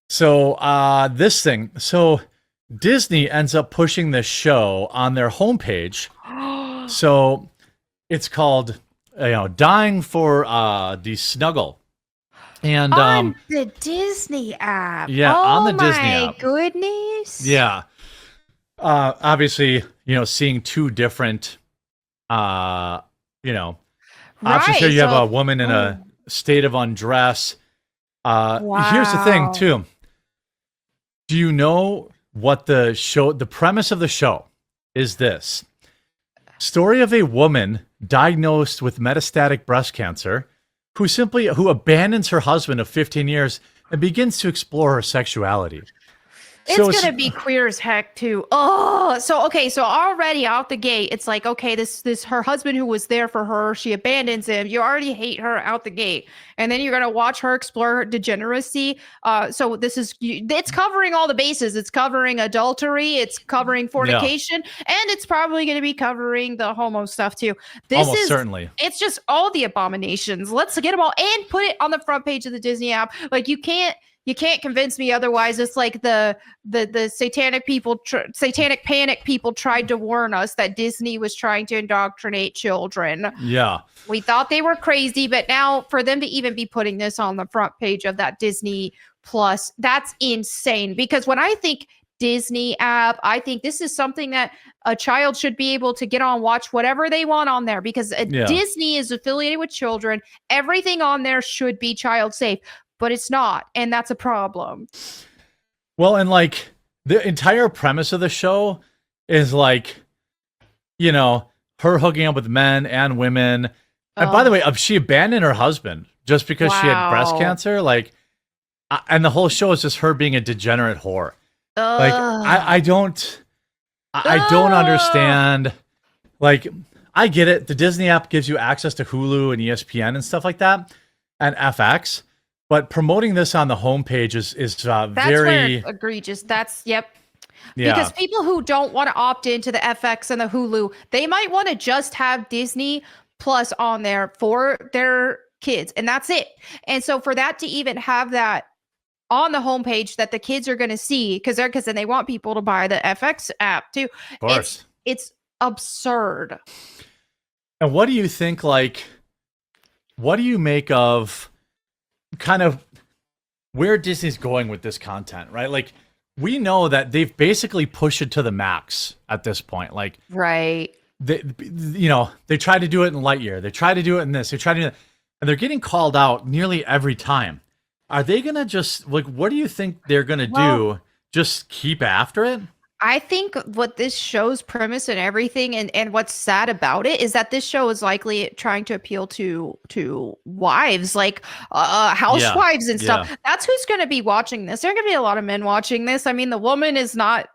So this thing. So Disney ends up pushing this show on their homepage. So it's called, Dying for the Snuggle. And On the Disney app. yeah, on Oh the Disney my app. goodness. Yeah. Obviously, seeing two different uh, you know, options here. Right. You have So, a woman in oh, a state of undress. Here's the thing, wow. too. Do you know what the premise of the show is this? Story of a woman diagnosed with metastatic breast cancer who abandons her husband of 15 years and begins to explore her sexuality. So It's it's gonna be queer as heck too. Oh, so okay, so already out the gate, it's like, okay, this her husband who was there for her, she abandons him. You already hate her out the gate, and then you're gonna watch her explore her degeneracy. So it's covering all the bases. It's covering adultery, it's covering yeah, fornication, and it's probably gonna be covering the homo stuff too. This almost is certainly. it's just all the abominations. Let's get them all and put it on the front page of the Disney app. Like you can't convince me otherwise. It's like the satanic panic people tried to warn us that Disney was trying to indoctrinate children. Yeah. We thought they were crazy, but now for them to even be putting this on the front page of that Disney Plus, that's insane. Because when I think Disney app, I think this is something that a child should be able to get on, watch whatever they want on there, because Yeah. Disney is affiliated with children. Everything on there should be child safe, but it's not, and that's a problem. Well, and like the entire premise of the show is like, her hooking up with men and women. And by the way, Oh, she abandoned her husband just because she had breast wow. cancer. Like, and the whole show is just her being a degenerate whore. Like, Ugh. I don't Ugh. understand. Like, I get it. The Disney app gives you access to Hulu and ESPN and stuff like that, and FX. But promoting this on the homepage is That's where it's very, egregious. That's, yep. yeah. Because people who don't want to opt into the FX and the Hulu, they might want to just have Disney Plus on there for their kids, and that's it. And so for that to even have that on the homepage that the kids are going to see, because then they want people to buy the FX app too. Of It's course. it's absurd. And what do you think? Like, what do you make of kind of where Disney's going with this content, right? Like, we know that they've basically pushed it to the max at this point. Like, Right. they tried to do it in Lightyear, they tried to do it in this, they tried to do that, and they're getting called out nearly every time. Are they gonna just like? What do you think they're gonna Well, do? Just keep after it? I think what this show's premise and everything, and what's sad about it is that this show is likely trying to appeal to wives, like Yeah, housewives and yeah, stuff. That's who's going to be watching this. There are going to be a lot of men watching this. I mean, the woman is not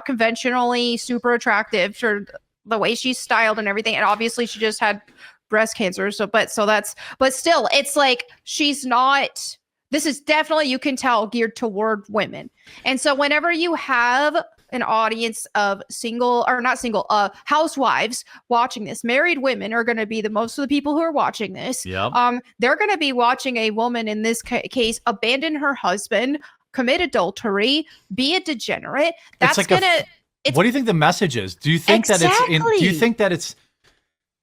conventionally super attractive for the way she's styled and everything, and obviously she just had breast cancer. But still, it's like she's not. This is definitely, you can tell, geared toward women. And so whenever you have an audience of single or not single housewives watching this, married women are going to be the most of the people who are watching this. yep. They're going to be watching a woman in this case abandon her husband, commit adultery, be a degenerate. It's That's like a. gonna it's What do you think the message is? Do you think that it's in? Do you exactly. think that it's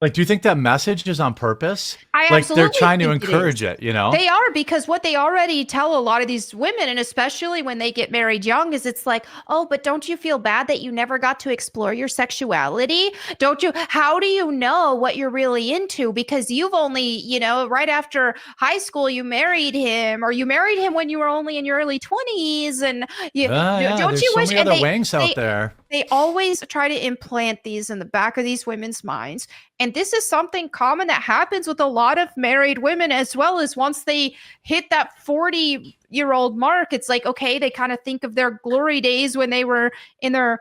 like? Do you think that message is on purpose? I Like they're absolutely trying to think it is. encourage it, you know? They are, because what they already tell a lot of these women, and especially when they get married young, is it's like, oh, but don't you feel bad that you never got to explore your sexuality? Don't you? How do you know what you're really into? Because you've only, right after high school, you married him, or you married him when you were only in your early 20s, and Yeah, don't there's you so wish? many And other wanks out they there. they always try to implant these in the back of these women's minds. And this is something common that happens with a lot of married women, as well as once they hit that 40-year-old mark, it's like, okay, they kind of think of their glory days when they were in their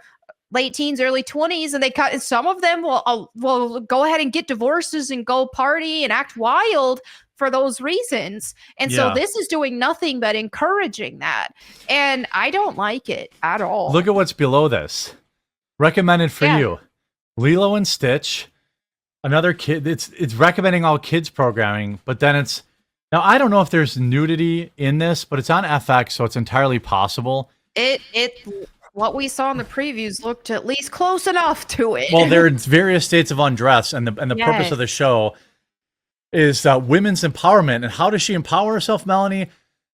late teens, early 20s, and some of them will go ahead and get divorces and go party and act wild for those reasons. And so Yeah. this is doing nothing but encouraging that. And I don't like it at Look all. at what's below this. Recommended for Yeah. you. Lilo and Stitch. Another kid. It's recommending all kids programming, but then it's Now, I don't know if there's nudity in this, but it's on FX, so it's entirely possible. What we saw in the previews looked at least close enough to it. Well, there are various states of undress, and the purpose of the show is women's empowerment. And how does she empower herself, Melonie?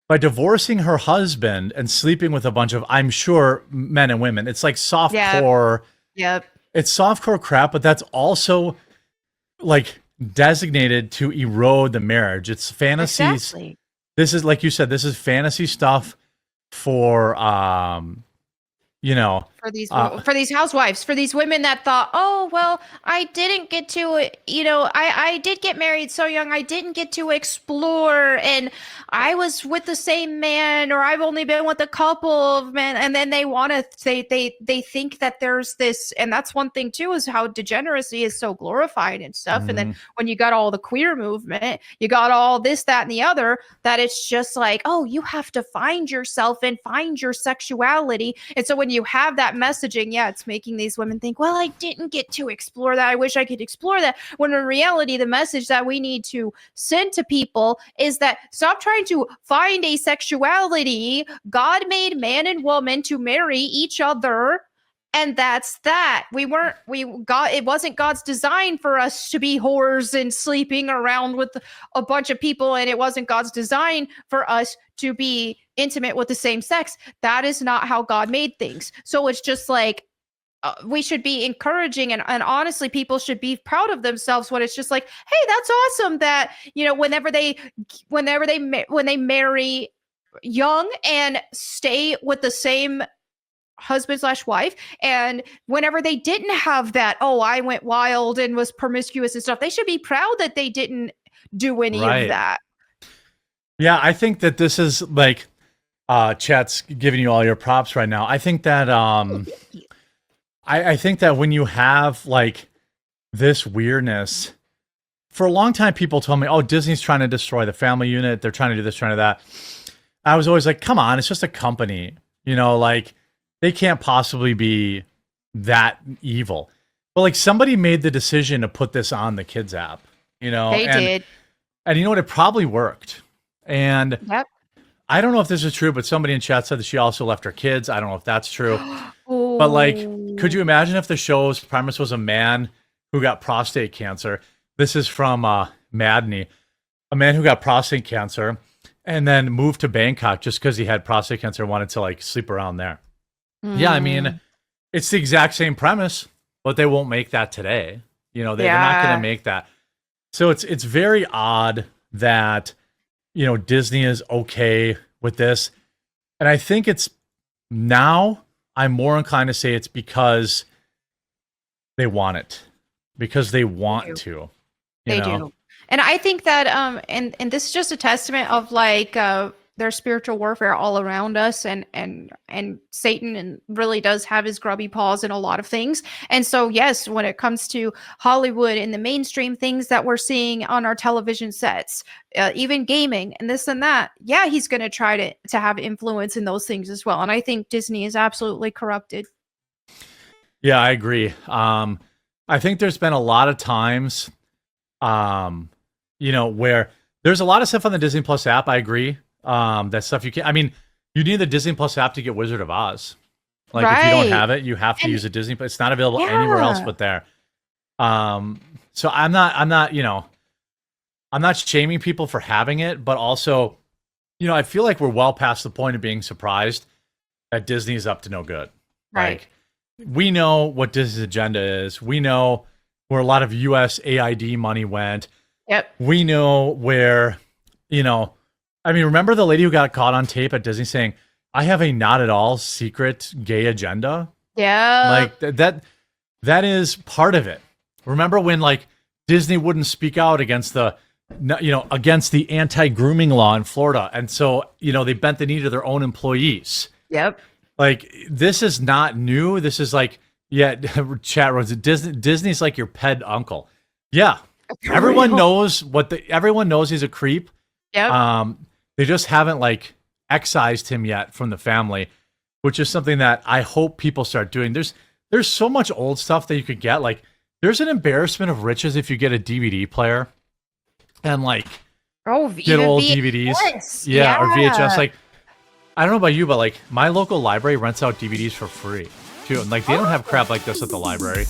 By divorcing her husband and sleeping with a bunch of, I'm sure, men and women. It's like softcore. Yep. It's softcore crap, but that's also like designated to erode the marriage. It's fantasies. Exactly. This is, like you said, this is fantasy stuff for for these housewives, for these women that thought, oh well, I didn't get to, I did get married so young, I didn't get to explore, and I was with the same man, or I've only been with a couple of men, and then they want to they think that there's this, and that's one thing too, is how degeneracy is so glorified and stuff. And then when you got all the queer movement, you got all this, that, and the other, that it's just like, oh, you have to find yourself and find your sexuality. And so when you have that messaging, it's making these women think, well, I didn't get to explore that, I wish I could explore that, when in reality the message that we need to send to people is that stop trying to find a sexuality. God made man and woman to marry each other, and that's that. It wasn't God's design for us to be whores and sleeping around with a bunch of people, and it wasn't God's design for us to be intimate with the same sex. That is not how God made things. So it's just like, we should be encouraging, and honestly, people should be proud of themselves when it's just like, hey, that's awesome that, whenever they marry young and stay with the same husband/wife, and whenever they didn't have that, oh, I went wild and was promiscuous and stuff, they should be proud that they didn't do any of that. Yeah, I think that this is like, chat's giving you all your props right now. I think that I think that when you have like this weirdness, for a long time people told me, oh, Disney's trying to destroy the family unit, they're trying to do this, trying to do that. I was always like, come on, it's just a company, like they can't possibly be that evil. But like, somebody made the decision to put this on the kids app, they did, and you know what, it probably worked. And I don't know if this is true, but somebody in chat said that she also left her kids. I don't know if that's true. But like, could you imagine if the show's premise was a man who got prostate cancer? This is from Madney. A man who got prostate cancer and then moved to Bangkok just because he had prostate cancer and wanted to like sleep around there. Yeah, I mean, it's the exact same premise, but they won't make that today. They're not going to make that. So it's very odd that, Disney is okay with this. And I think it's now, I'm more inclined to say it's because they want it, because they want to. They do. And I think that, and this is just a testament of like, there's spiritual warfare all around us, and Satan really does have his grubby paws in a lot of things. And so, yes, when it comes to Hollywood and the mainstream things that we're seeing on our television sets, even gaming and this and that, he's going to try to have influence in those things as well. And I think Disney is absolutely corrupted. Yeah, I agree. I think there's been a lot of times, where there's a lot of stuff on the Disney Plus app. I agree. That stuff you can't. I mean, you need the Disney Plus app to get Wizard of Oz. Like, if you don't have it, you have to use a Disney. It's not available anywhere else but there. So I'm not, I'm not shaming people for having it, but also, I feel like we're well past the point of being surprised that Disney is up to no good. Right. Like, we know what Disney's agenda is. We know where a lot of US AID money went. Yep. We know where, I mean, remember the lady who got caught on tape at Disney saying, I have a not at all secret gay agenda? Yeah. Like that is part of it. Remember when like Disney wouldn't speak out against against the anti-grooming law in Florida. And so, they bent the knee to their own employees. Yep. Like, this is not new. This is like, chat rooms. Disney's like your pet uncle. Yeah. Everyone knows everyone knows he's a creep. Yep. They just haven't like excised him yet from the family, which is something that I hope people start doing. There's so much old stuff that you could get. Like, there's an embarrassment of riches if you get a DVD player, and like Oh, get old DVDs. Yeah, or VHS. Like, I don't know about you, but like my local library rents out DVDs for free too. And like they don't have crap like this at the library.